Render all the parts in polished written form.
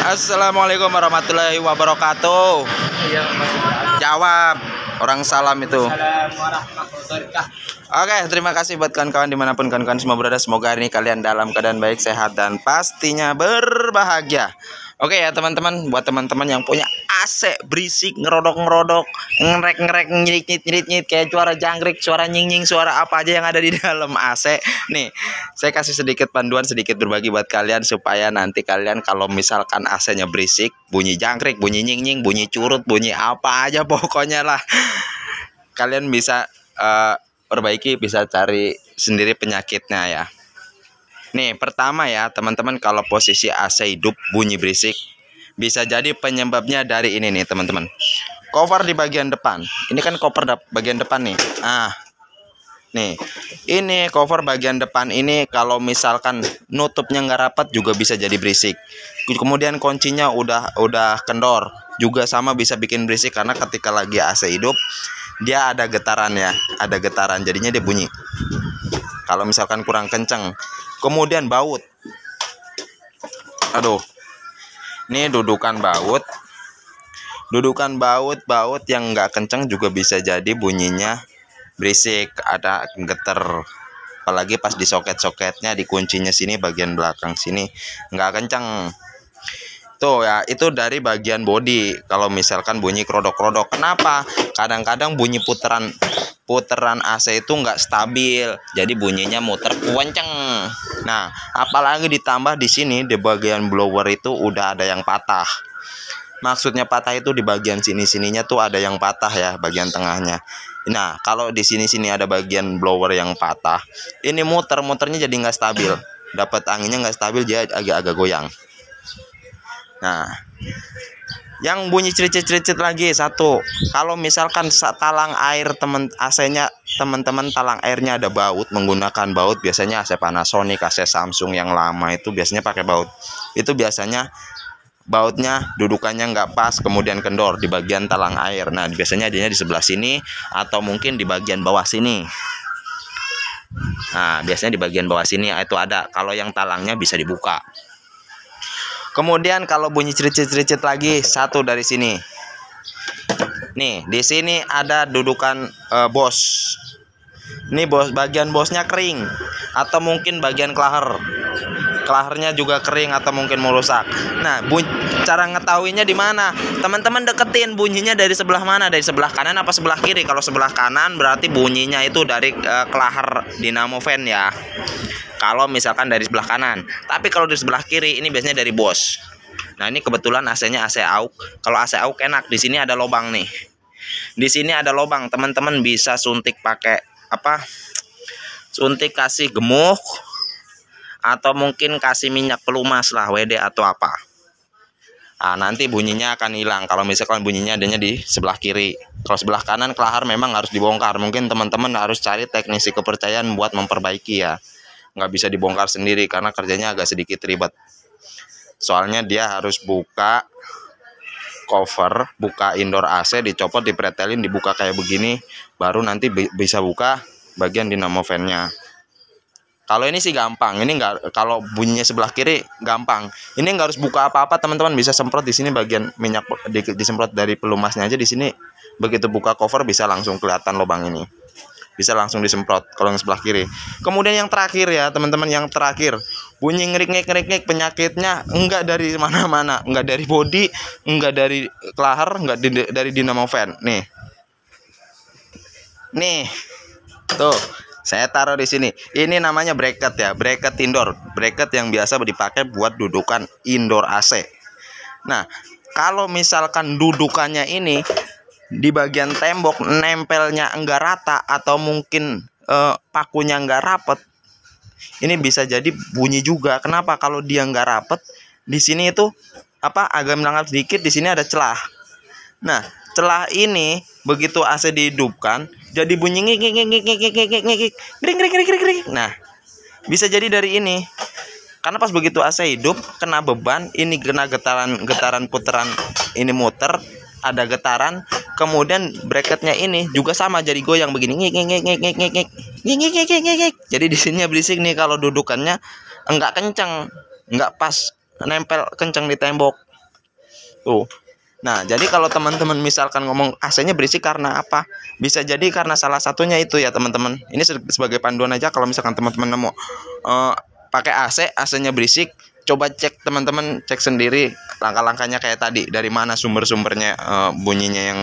Assalamualaikum warahmatullahi wabarakatuh. Iya, Jawab. Orang salam itu. Assalamualaikum. Oke, terima kasih buat kawan-kawan dimanapun kawan-kawan semua berada. Semoga hari ini kalian dalam keadaan baik, sehat, dan pastinya berbahagia. Oke ya teman-teman, buat teman-teman yang punya AC berisik, ngerodok-ngerodok, ngerek-ngerek, nyit-nyit kayak suara jangkrik, suara nying-nying, suara apa aja yang ada di dalam AC. Nih, saya kasih sedikit panduan, sedikit berbagi buat kalian supaya nanti kalian kalau misalkan AC-nya berisik, bunyi jangkrik, bunyi nying-nying, bunyi curut, bunyi apa aja pokoknya lah, kalian bisa perbaiki, bisa cari sendiri penyakitnya ya. Nih pertama ya teman-teman, kalau posisi AC hidup bunyi berisik, bisa jadi penyebabnya dari ini nih teman-teman. Cover di bagian depan. Ini kan cover bagian depan nih. Nih ini cover bagian depan ini kalau misalkan nutupnya nggak rapat juga bisa jadi berisik. Kemudian kuncinya udah kendor juga sama bisa bikin berisik, karena ketika lagi AC hidup dia ada getaran ya, ada getaran jadinya dia bunyi. Kalau misalkan kurang kenceng. Kemudian baut. Aduh. Ini dudukan baut. Dudukan baut yang nggak kenceng juga bisa jadi bunyinya berisik, ada geter. Apalagi pas di soket-soketnya, di kuncinya sini bagian belakang sini nggak kenceng. Tuh ya, itu dari bagian bodi. Kalau misalkan bunyi kerodok-kerodok, kenapa? Kadang-kadang bunyi putaran AC itu nggak stabil, jadi bunyinya muter kenceng. Nah, apalagi ditambah di sini di bagian blower itu udah ada yang patah. Maksudnya patah itu di bagian sininya tuh ada yang patah ya, bagian tengahnya. Nah, kalau di sini ada bagian blower yang patah, ini muternya jadi nggak stabil. Dapat anginnya nggak stabil, dia agak-agak goyang. Nah, yang bunyi cericit-cericit lagi satu, kalau misalkan talang air AC-nya teman-teman, talang airnya ada baut, menggunakan baut, biasanya AC Panasonic, AC Samsung yang lama itu biasanya pakai baut. Itu biasanya bautnya dudukannya nggak pas, kemudian kendor di bagian talang air. Nah, biasanya adanya di sebelah sini atau mungkin di bagian bawah sini. Nah, biasanya di bagian bawah sini itu ada. Kalau yang talangnya bisa dibuka. Kemudian kalau bunyi cericit-cericit lagi satu dari sini. Nih, di sini ada dudukan bos. Ini bagian bosnya kering atau mungkin bagian klaher. Klahernya juga kering atau mungkin mau rusak. Nah, cara ngetahuinya di mana? Teman-teman deketin bunyinya dari sebelah mana? Dari sebelah kanan apa sebelah kiri? Kalau sebelah kanan berarti bunyinya itu dari klaher dinamo fan ya. Kalau misalkan dari sebelah kanan, tapi kalau di sebelah kiri ini biasanya dari bos. Nah, ini kebetulan AC-nya AC AUK. Kalau AC AUK enak, di sini ada lubang nih. Di sini ada lubang, teman-teman bisa suntik pakai apa? Suntik kasih gemuk atau mungkin kasih minyak pelumas lah, WD atau apa. Nah, nanti bunyinya akan hilang kalau misalkan bunyinya adanya di sebelah kiri. Kalau sebelah kanan kelahar memang harus dibongkar. Mungkin teman-teman harus cari teknisi kepercayaan buat memperbaiki ya. Nggak bisa dibongkar sendiri karena kerjanya agak sedikit ribet. Soalnya dia harus buka cover, buka indoor AC, dicopot, dipretelin, dibuka kayak begini, baru nanti bisa buka bagian dinamo fan-nya. Kalau ini sih gampang, ini nggak, kalau bunyinya sebelah kiri gampang. Ini nggak harus buka apa-apa, teman-teman bisa semprot di sini bagian minyak, disemprot dari pelumasnya aja di sini. Begitu buka cover bisa langsung kelihatan lubang ini. Bisa langsung disemprot kalau yang sebelah kiri. Kemudian yang terakhir ya teman-teman, yang terakhir bunyi ngerik-ngerik penyakitnya enggak dari mana-mana, enggak dari bodi, enggak dari klaher, enggak dari dinamo fan. Nih tuh saya taruh di sini. Ini namanya bracket ya, bracket indoor, bracket yang biasa dipakai buat dudukan indoor AC. Nah, kalau misalkan dudukannya ini di bagian tembok nempelnya enggak rata atau mungkin pakunya enggak rapet, ini bisa jadi bunyi juga. Kenapa? Kalau dia enggak rapet, di sini itu agak melangkah sedikit, di sini ada celah. Nah, celah ini begitu AC dihidupkan jadi bunyi ngik. Nah, bisa jadi dari ini. Karena pas begitu AC hidup kena beban, ini kena getaran putaran ini muter, ada getaran, kemudian bracketnya ini juga sama jadi goyang begini. Jadi di sini berisik nih kalau dudukannya enggak kenceng, enggak pas nempel kenceng di tembok. Tuh. Nah, jadi kalau teman-teman misalkan ngomong AC-nya berisik karena apa? Bisa jadi karena salah satunya itu ya, teman-teman. Ini sebagai panduan aja kalau misalkan teman-teman nemu pakai AC-nya berisik, coba cek teman-teman, cek sendiri langkah-langkahnya kayak tadi, dari mana sumber-sumbernya bunyinya yang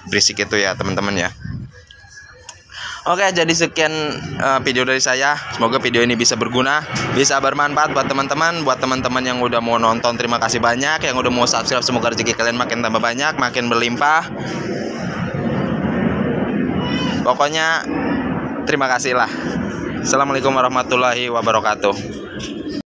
berisik itu ya, teman-teman ya. Oke, jadi sekian video dari saya. Semoga video ini bisa berguna, bisa bermanfaat buat teman-teman. Buat teman-teman yang udah mau nonton, terima kasih banyak. Yang udah mau subscribe, semoga rezeki kalian makin tambah banyak, makin berlimpah. Pokoknya terima kasih lah. Assalamualaikum warahmatullahi wabarakatuh.